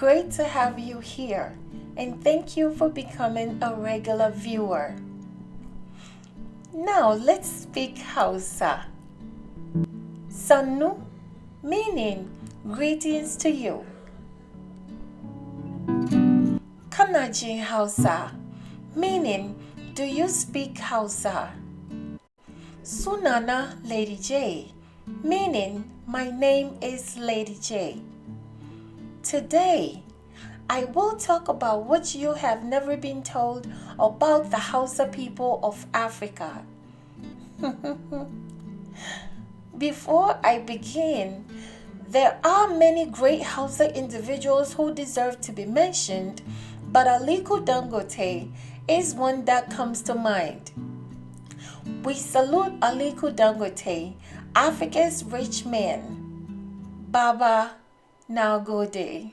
great to have you here, and thank you for becoming a regular viewer. Now let's speak Hausa. Sannu, meaning greetings to you. Kana jin Hausa, meaning do you speak Hausa? Sunana Lady J, meaning my name is Lady J. Today, I will talk about what you have never been told about the Hausa people of Africa. Before I begin, there are many great Hausa individuals who deserve to be mentioned, but Aliko Dangote is one that comes to mind. We salute Aliko Dangote, Africa's rich man. Baba Nagode.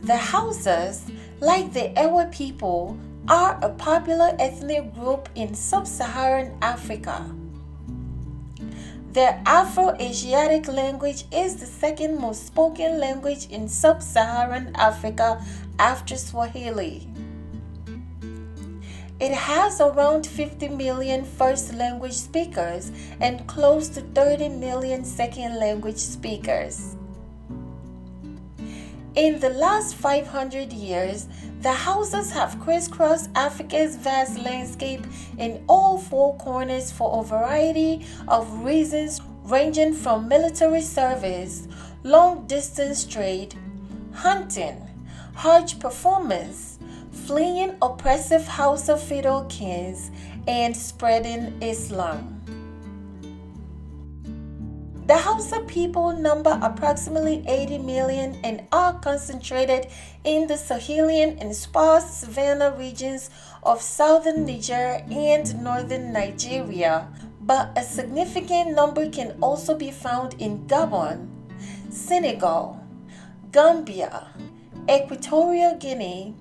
The Hausas, like the Ewe people, are a popular ethnic group in Sub-Saharan Africa. Their Afro-Asiatic language is the second most spoken language in Sub-Saharan Africa after Swahili. It has around 50 million first language speakers and close to 30 million second language speakers. In the last 500 years, the Hausas have crisscrossed Africa's vast landscape in all four corners for a variety of reasons ranging from military service, long-distance trade, hunting, hajj performance, fleeing oppressive Hausa feudal kings, and spreading Islam. The Hausa people number approximately 80 million and are concentrated in the Sahelian and sparse savannah regions of southern Niger and northern Nigeria, but a significant number can also be found in Gabon, Senegal, Gambia, Equatorial Guinea,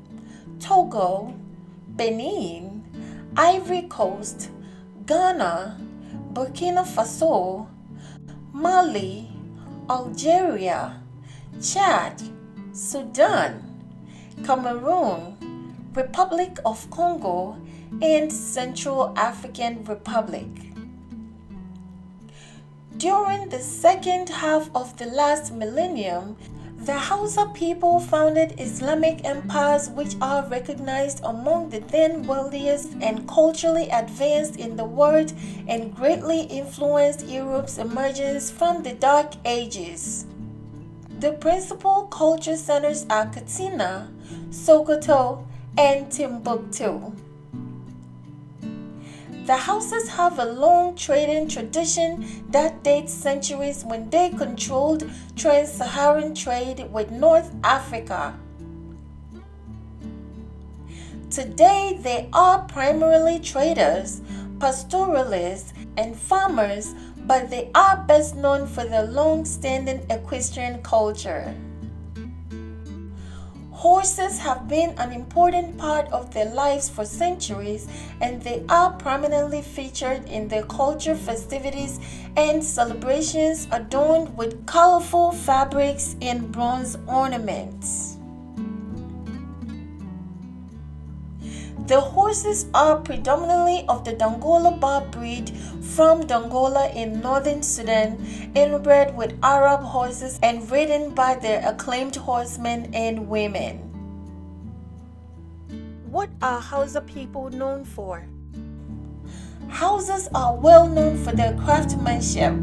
Togo, Benin, Ivory Coast, Ghana, Burkina Faso, Mali, Algeria, Chad, Sudan, Cameroon, Republic of Congo, and Central African Republic. During the second half of the last millennium, the Hausa people founded Islamic empires which are recognized among the then wealthiest and culturally advanced in the world and greatly influenced Europe's emergence from the Dark Ages. The principal culture centers are Katsina, Sokoto, and Timbuktu. The Hausas have a long trading tradition that dates centuries when they controlled trans-Saharan trade with North Africa. Today, they are primarily traders, pastoralists, and farmers, but they are best known for their long-standing equestrian culture. Horses have been an important part of their lives for centuries, and they are prominently featured in their culture festivities and celebrations adorned with colorful fabrics and bronze ornaments. The horses are predominantly of the Dongola Bar breed from Dongola in northern Sudan, inbred with Arab horses and ridden by their acclaimed horsemen and women. What are Hausa people known for? Hausas are well known for their craftsmanship.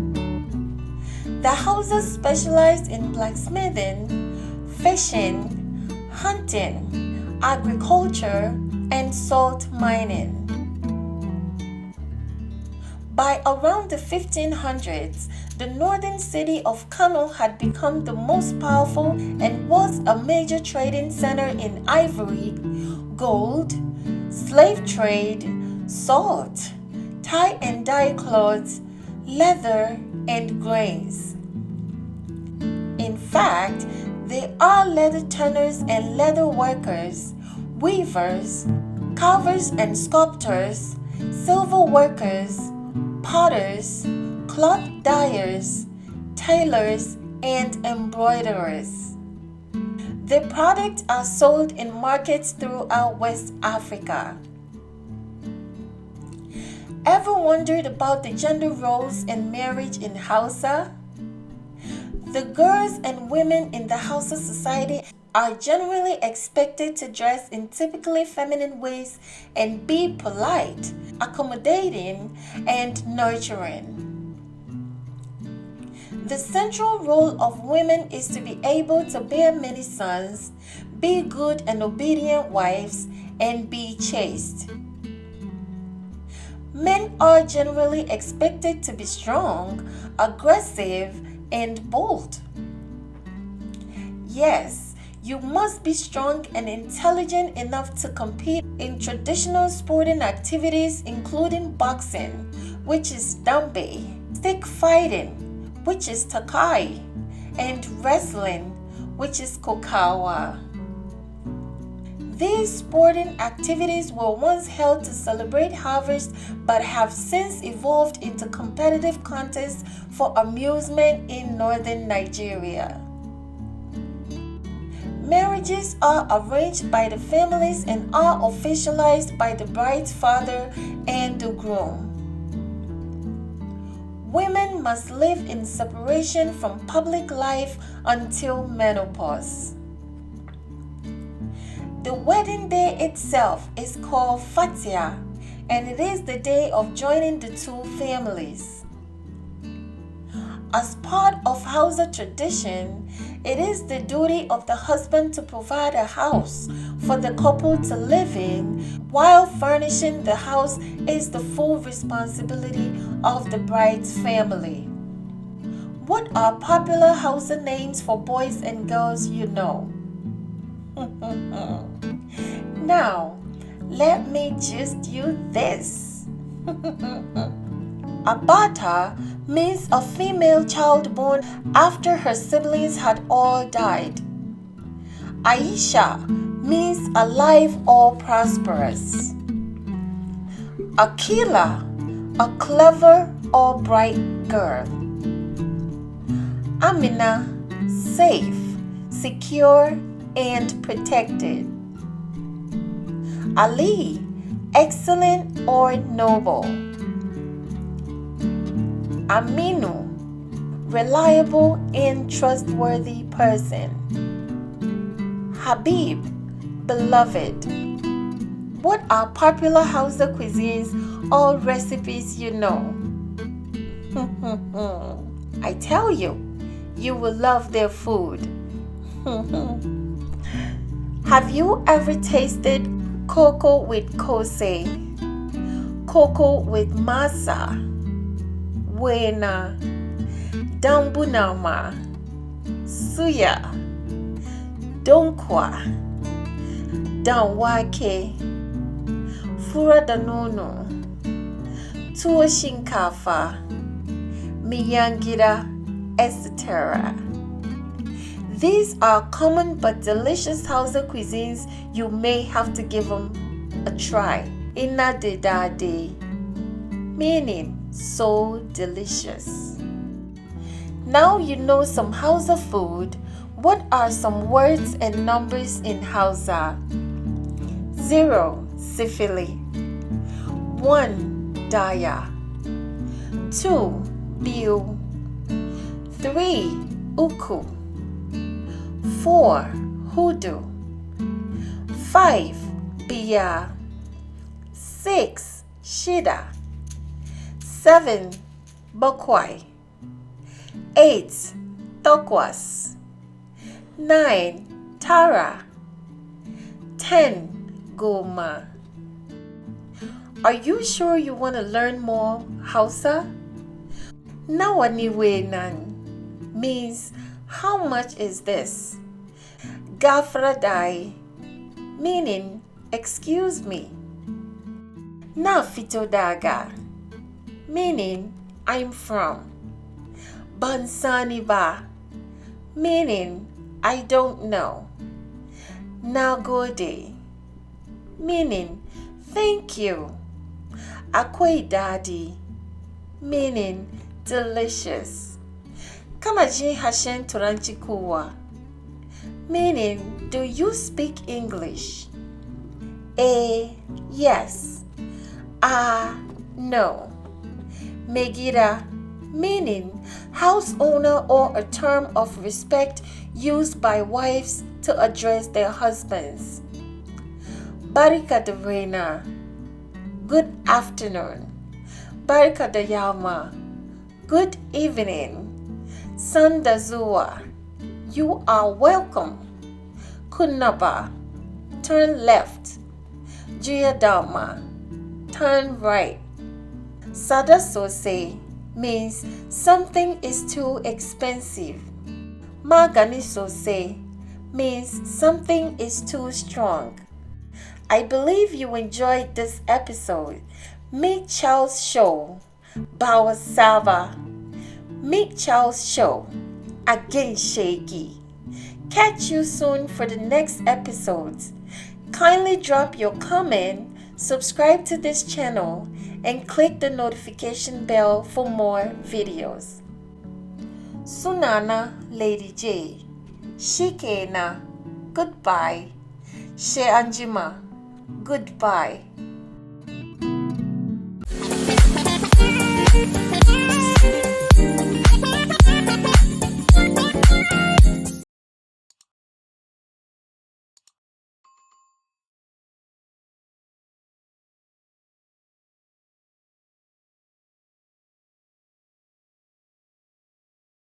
The Hausas specialized in blacksmithing, fishing, hunting, agriculture, and salt mining. By around the 1500s, the northern city of Kano had become the most powerful and was a major trading center in ivory, gold, slave trade, salt, tie and dye cloths, leather, and grains. In fact, they are leather tanners and leather workers, weavers, carvers and sculptors, silver workers, potters, cloth dyers, tailors, and embroiderers. The products are sold in markets throughout West Africa. Ever wondered about the gender roles in marriage in Hausa? The girls and women in the Hausa society are generally expected to dress in typically feminine ways and be polite, accommodating, and nurturing. The central role of women is to be able to bear many sons, be good and obedient wives, and be chaste. Men are generally expected to be strong, aggressive, and bold. Yes, you must be strong and intelligent enough to compete in traditional sporting activities including boxing, which is Dambe, stick fighting, which is Takai, and wrestling, which is Kokawa. These sporting activities were once held to celebrate harvest but have since evolved into competitive contests for amusement in northern Nigeria. Marriages are arranged by the families and are officialized by the bride's father and the groom. Women must live in separation from public life until menopause. The wedding day itself is called Fatia, and it is the day of joining the two families. As part of Hausa tradition, it is the duty of the husband to provide a house for the couple to live in, while furnishing the house is the full responsibility of the bride's family. What are popular Hausa names for boys and girls you know? Now, let me gist you this. Abata means a female child born after her siblings had all died. Aisha means alive or prosperous. Akila, a clever or bright girl. Amina, safe, secure, and protected. Ali, excellent or noble. Aminu, reliable and trustworthy person. Habib, beloved. What are popular Hausa cuisines or recipes you know? I tell you, you will love their food. Have you ever tasted cocoa with kose, cocoa with masa, wena, dambunama, suya, donkwa, danwake, fura da nono, tuwo shinkafa, miyangira, etc.? These are common but delicious Hausa cuisines. You may have to give them a try. Ina de dade, meaning so delicious. Now you know some Hausa food. What are some words and numbers in Hausa? 0. Sifili. 1. Daya. 2. Biu. 3. Uku. 4. Hoodoo. 5. Bia. 6. Shida. 7. Bokwai. 8. Tokwas. 9. Tara. 10. Goma. Are you sure you want to learn more Hausa? Nawaniwe nan means how much is this? Gafradai, meaning excuse me. Na fitodaga, meaning I'm from. Bansaniba, meaning I don't know. Nagode, meaning thank you. Akwai dadi, meaning delicious. Kama jin harshen Turanci kowa. meaning do you speak English? A. Yes. A. No. Megida, meaning house owner or a term of respect used by wives to address their husbands. Barika de Reina, good afternoon. Barika de Yama, good evening. Sandazua, you are welcome. Kunaba, turn left. Juyadama, turn right. Sadasose means something is too expensive. Maganisose means something is too strong. I believe you enjoyed this episode. Meet Charles Show, Bawa Sava. Meet Charles Show, again shaky. Catch you soon for the next episodes. Kindly drop your comment, subscribe to this channel, and click the notification bell for more videos. Sunana Lady J. Shikena, goodbye. She Anjima, goodbye.